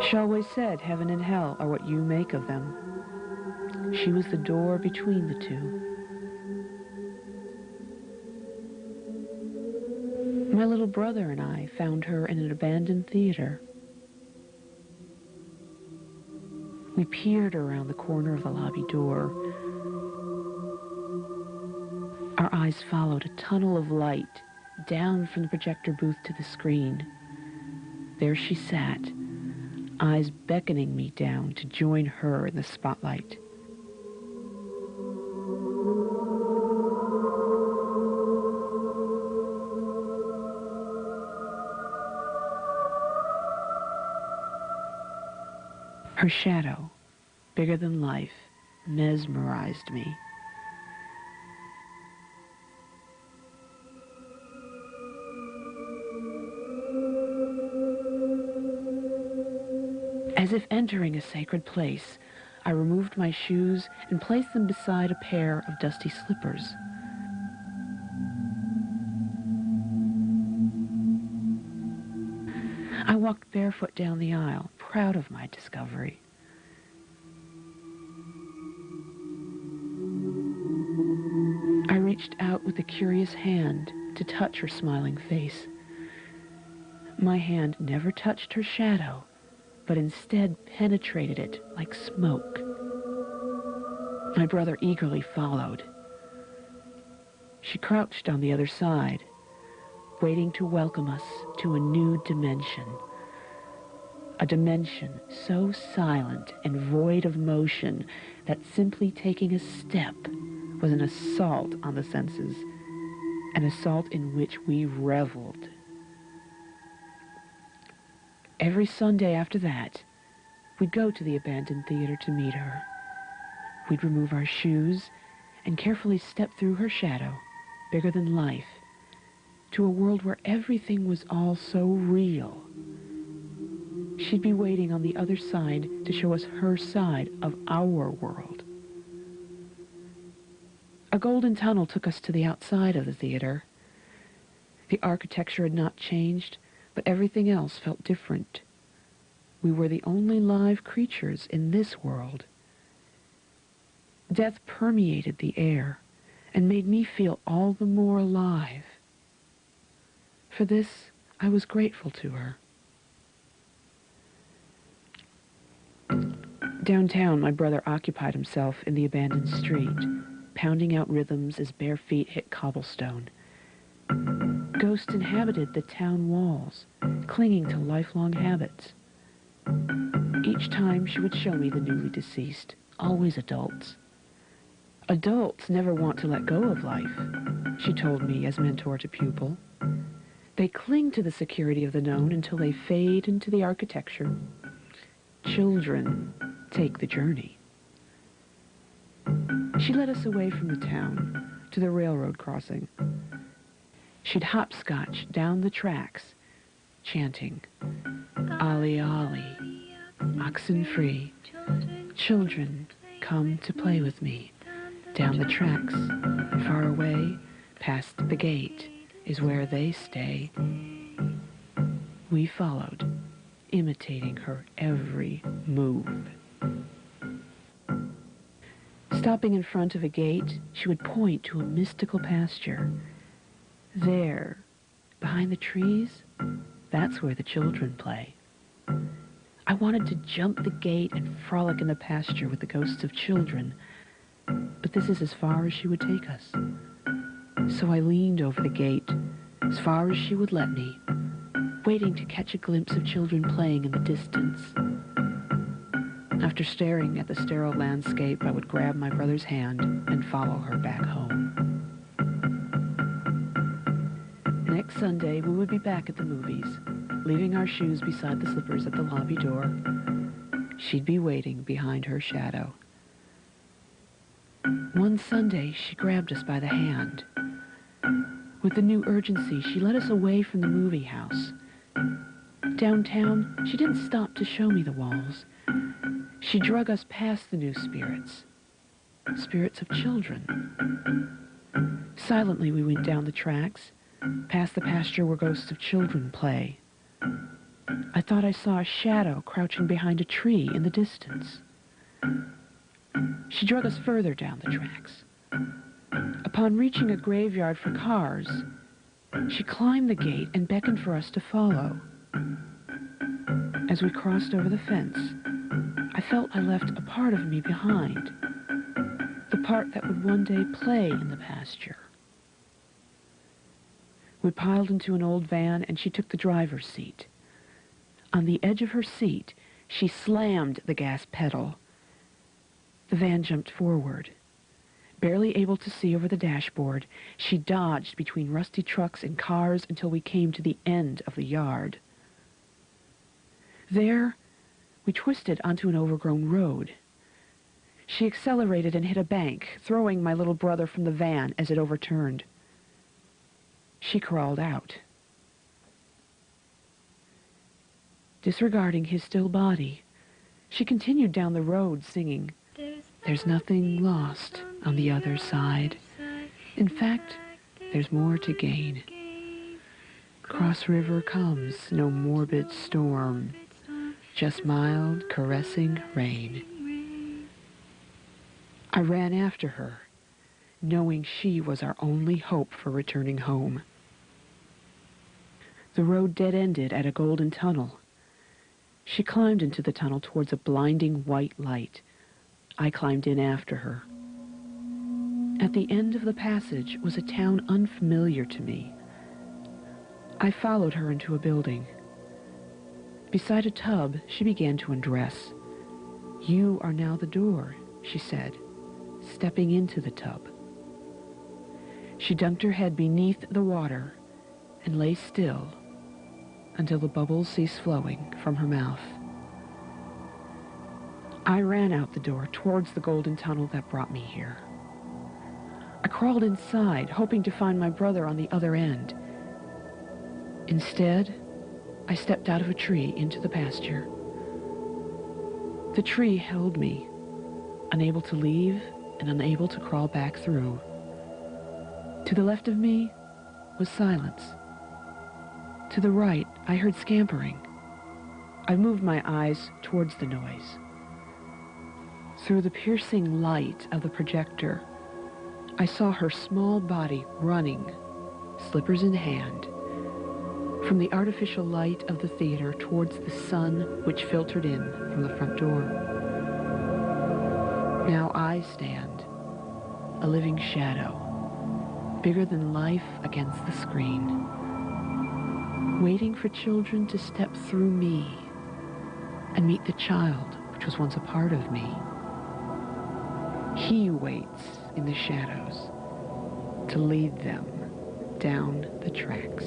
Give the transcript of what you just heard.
She always said heaven and hell are what you make of them. She was the door between the two. My little brother and I found her in an abandoned theater. We peered around the corner of the lobby door. Our eyes followed a tunnel of light down from the projector booth to the screen. There she sat, eyes beckoning me down to join her in the spotlight. Her shadow, bigger than life, mesmerized me. As if entering a sacred place, I removed my shoes and placed them beside a pair of dusty slippers. I walked barefoot down the aisle, proud of my discovery. I reached out with a curious hand to touch her smiling face. My hand never touched her shadow, but instead penetrated it like smoke. My brother eagerly followed. She crouched on the other side, waiting to welcome us to a new dimension. A dimension so silent and void of motion that simply taking a step was an assault on the senses, an assault in which we reveled. Every Sunday after that, we'd go to the abandoned theater to meet her. We'd remove our shoes and carefully step through her shadow, bigger than life, to a world where everything was all so real. She'd be waiting on the other side to show us her side of our world. A golden tunnel took us to the outside of the theater. The architecture had not changed, but everything else felt different. We were the only live creatures in this world. Death permeated the air and made me feel all the more alive. For this, I was grateful to her. Downtown, my brother occupied himself in the abandoned street, pounding out rhythms as bare feet hit cobblestone. Ghosts inhabited the town walls, clinging to lifelong habits. Each time she would show me the newly deceased, always adults. Adults never want to let go of life, she told me as mentor to pupil. They cling to the security of the known until they fade into the architecture. Children take the journey. She led us away from the town to the railroad crossing. She'd hopscotch down the tracks, chanting, "Ollie, Ollie, oxen free, children, come to play with me. Down the tracks, far away, past the gate, is where they stay." We followed, imitating her every move. Stopping in front of a gate, she would point to a mystical pasture. There, behind the trees, that's where the children play. I wanted to jump the gate and frolic in the pasture with the ghosts of children, but this is as far as she would take us. So I leaned over the gate, as far as she would let me, waiting to catch a glimpse of children playing in the distance. After staring at the sterile landscape, I would grab my brother's hand and follow her back home. Next Sunday, we would be back at the movies, leaving our shoes beside the slippers at the lobby door. She'd be waiting behind her shadow. One Sunday, she grabbed us by the hand. With a new urgency, she led us away from the movie house. Downtown, she didn't stop to show me the walls. She drug us past the new spirits, spirits of children. Silently, we went down the tracks, past the pasture where ghosts of children play. I thought I saw a shadow crouching behind a tree in the distance. She drug us further down the tracks. Upon reaching a graveyard for cars, she climbed the gate and beckoned for us to follow. As we crossed over the fence, I felt I left a part of me behind, the part that would one day play in the pasture. We piled into an old van and she took the driver's seat. On the edge of her seat, she slammed the gas pedal. The van jumped forward. Barely able to see over the dashboard, she dodged between rusty trucks and cars until we came to the end of the yard. There, we twisted onto an overgrown road. She accelerated and hit a bank, throwing my little brother from the van as it overturned. She crawled out. Disregarding his still body, she continued down the road singing, "There's nothing lost on the other side. In fact, there's more to gain. Cross river comes, no morbid storm, just mild, caressing rain." I ran after her, knowing she was our only hope for returning home. The road dead-ended at a golden tunnel. She climbed into the tunnel towards a blinding white light. I climbed in after her. At the end of the passage was a town unfamiliar to me. I followed her into a building. Beside a tub, she began to undress. "You are now the door," she said, stepping into the tub. She dunked her head beneath the water and lay still until the bubbles ceased flowing from her mouth. I ran out the door towards the golden tunnel that brought me here. I crawled inside, hoping to find my brother on the other end. Instead, I stepped out of a tree into the pasture. The tree held me, unable to leave and unable to crawl back through. To the left of me was silence. To the right, I heard scampering. I moved my eyes towards the noise. Through the piercing light of the projector, I saw her small body running, slippers in hand, from the artificial light of the theater towards the sun which filtered in from the front door. Now I stand, a living shadow, bigger than life against the screen, waiting for children to step through me and meet the child which was once a part of me. He waits in the shadows to lead them down the tracks.